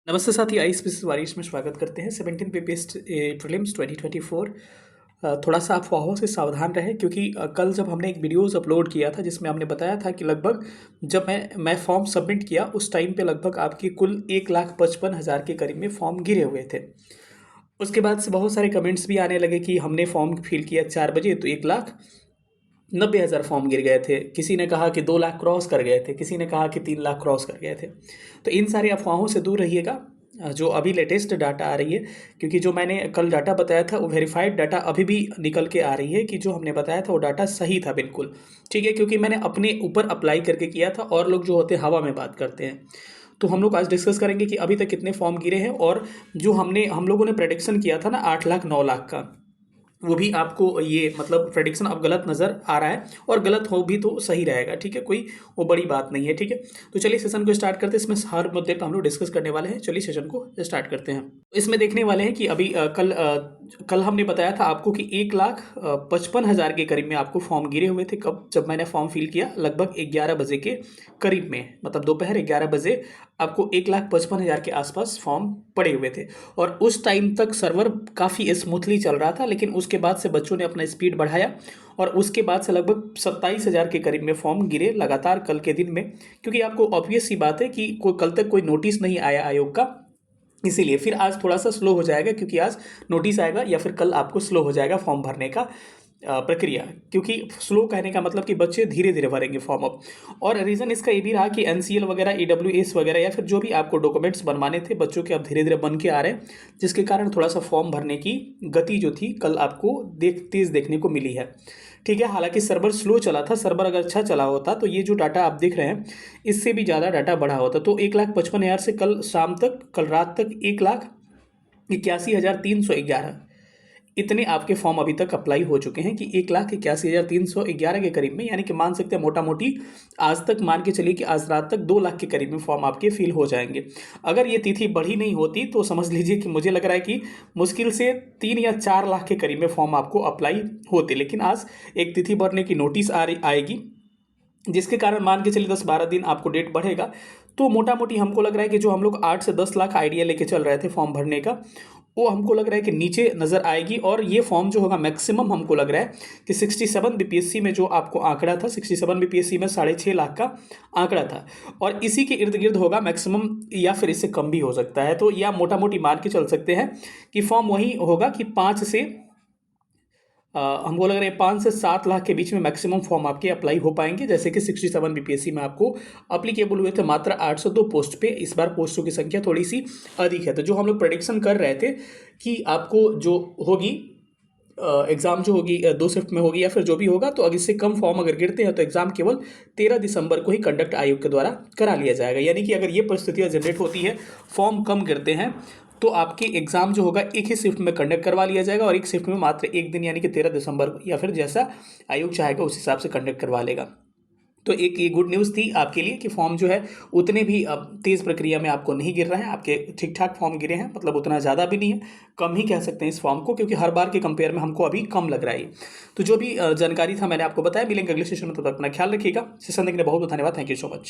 नमस्ते साथी, ice Mrs वारिश में स्वागत करते हैं। 17 पीपीएस प्रीलिम्स 2024। थोड़ा सा आप अफवाहों से सावधान रहें क्योंकि कल जब हमने एक वीडियोस अपलोड किया था जिसमें हमने बताया था कि लगभग जब मैं फॉर्म सबमिट किया उस टाइम पे लगभग आपके कुल 1,55,000 के करीब में फॉर्म गिरे हुए थे। उसके बाद से बहुत सारे कमेंट्स भी आने लगे कि हमने फॉर्म फिल किया 4 बजे तो 1,90,000 फॉर्म गिर गए थे। किसी ने कहा कि 2 लाख क्रॉस कर गए थे, किसी ने कहा कि 3 लाख क्रॉस कर गए थे। तो इन सारी अफवाहों से दूर रहिएगा। जो अभी लेटेस्ट डाटा आ रही है, क्योंकि जो मैंने कल डाटा बताया था वो वेरीफाइड डाटा अभी भी निकल के आ रही है कि जो हमने बताया था वो डाटा सही था बिल्कुल। ठीक है, क्योंकि मैंने अपने ऊपर अप्लाई करके किया था और लोग जो होते हैं हवा में बात करते हैं। तो हम लोग आज डिस्कस करेंगे कि अभी तक कितने फॉर्म गिरे हैं और जो हम लोगों ने प्रेडिक्शन किया था ना 8 लाख 9 लाख का, वो भी आपको ये मतलब प्रेडिक्शन अब गलत नज़र आ रहा है और गलत हो भी तो सही रहेगा। ठीक है, कोई वो बड़ी बात नहीं है। ठीक है, तो चलिए सेशन को स्टार्ट करते हैं। इसमें हर मुद्दे पर हम लोग डिस्कस करने वाले हैं। चलिए सेशन को स्टार्ट करते हैं। इसमें देखने वाले हैं कि अभी कल हमने बताया था आपको कि 1,55,000 के करीब में आपको फॉर्म गिरे हुए थे। कब? जब मैंने फॉर्म फिल किया लगभग 11 बजे के करीब में, मतलब दोपहर 11 बजे आपको 1,55,000 के आसपास फॉर्म पड़े हुए थे और उस टाइम तक सर्वर काफ़ी स्मूथली चल रहा था। लेकिन उसके बाद से बच्चों ने अपना स्पीड बढ़ाया और उसके बाद से लगभग 27,000 के करीब में फॉर्म गिरे लगातार कल के दिन में। क्योंकि आपको ऑब्वियस सी बात है कि कल तक कोई नोटिस नहीं आया आयोग का, इसीलिए फिर आज थोड़ा सा स्लो हो जाएगा क्योंकि आज नोटिस आएगा या फिर कल आपको स्लो हो जाएगा फॉर्म भरने का प्रक्रिया। क्योंकि स्लो कहने का मतलब कि बच्चे धीरे धीरे भरेंगे फॉर्म अब। और रीज़न इसका ये भी रहा कि एनसीएल वगैरह, ईडब्ल्यूएस वगैरह या फिर जो भी आपको डॉक्यूमेंट्स बनवाने थे बच्चों के अब धीरे धीरे बन के आ रहे हैं, जिसके कारण थोड़ा सा फॉर्म भरने की गति जो थी कल आपको तेज़ देखने को मिली है। ठीक है, हालांकि सर्वर स्लो चला था। सर्वर अगर अच्छा चला होता तो ये जो डाटा आप देख रहे हैं इससे भी ज़्यादा डाटा बढ़ा होता। तो 1,55,000 से कल शाम तक, कल रात तक 1,81,311 इतने आपके फॉर्म अभी तक अप्लाई हो चुके हैं कि 1,81,311 के करीब में, यानी कि मान सकते हैं मोटा मोटी आज तक मान के चलिए कि आज रात तक 2 लाख के करीब में फॉर्म आपके फिल हो जाएंगे। अगर ये तिथि बढ़ी नहीं होती तो समझ लीजिए कि मुझे लग रहा है कि मुश्किल से 3 या 4 लाख के करीब में फॉर्म आपको अप्लाई होते। लेकिन आज एक तिथि बढ़ने की नोटिस आएगी जिसके कारण मान के चलिए 10-12 दिन आपको डेट बढ़ेगा। तो मोटा मोटी हमको लग रहा है कि जो हम लोग 8 से 10 लाख आइडिया लेके चल रहे थे फॉर्म भरने का, वो हमको लग रहा है कि नीचे नज़र आएगी। और ये फॉर्म जो होगा मैक्सिमम हमको लग रहा है कि 67 बीपीएससी में जो आपको आंकड़ा था, 67 बीपीएससी में 6.5 लाख का आंकड़ा था और इसी के इर्द गिर्द होगा मैक्सिमम, या फिर इससे कम भी हो सकता है। तो या मोटा मोटी मान के चल सकते हैं कि फॉर्म वही होगा कि 5 से हमको लग रहा है 5 से 7 लाख के बीच में मैक्सिमम फॉर्म आपके अप्लाई हो पाएंगे। जैसे कि 67 बीपीएससी में आपको अप्लीकेबल हुए थे मात्र 802 पोस्ट पे, इस बार पोस्टों की संख्या थोड़ी सी अधिक है। तो जो हम लोग प्रेडिक्शन कर रहे थे कि आपको जो होगी एग्ज़ाम जो होगी 2 शिफ्ट में होगी या फिर जो भी होगा, तो अगर इससे कम फॉर्म अगर गिरते हैं तो एग्ज़ाम केवल 13 दिसंबर को ही कंडक्ट आयोग के द्वारा करा लिया जाएगा। यानी कि अगर ये परिस्थितियाँ जनरेट होती है, फॉर्म कम गिरते हैं, तो आपके एग्ज़ाम जो होगा एक ही शिफ्ट में कंडक्ट करवा लिया जाएगा और एक शिफ्ट में मात्र एक दिन, यानी कि 13 दिसंबर को, या फिर जैसा आयोग चाहेगा उस हिसाब से कंडक्ट करवा लेगा। तो एक ये गुड न्यूज़ थी आपके लिए कि फॉर्म जो है उतने भी अब तेज़ प्रक्रिया में आपको नहीं गिर रहे हैं। आपके ठीक ठाक फॉर्म गिरे हैं, मतलब उतना ज़्यादा भी नहीं है, कम ही कह सकते हैं इस फॉर्म को, क्योंकि हर बार के कंपेयर में हमको अभी कम लग रहा है। तो जो भी जानकारी था मैंने आपको बताया। मिलेंगे अगले सेशन में, तब तक अपना ख्याल रखिएगा। सेशन देखने बहुत बहुत धन्यवाद। Thank you so much.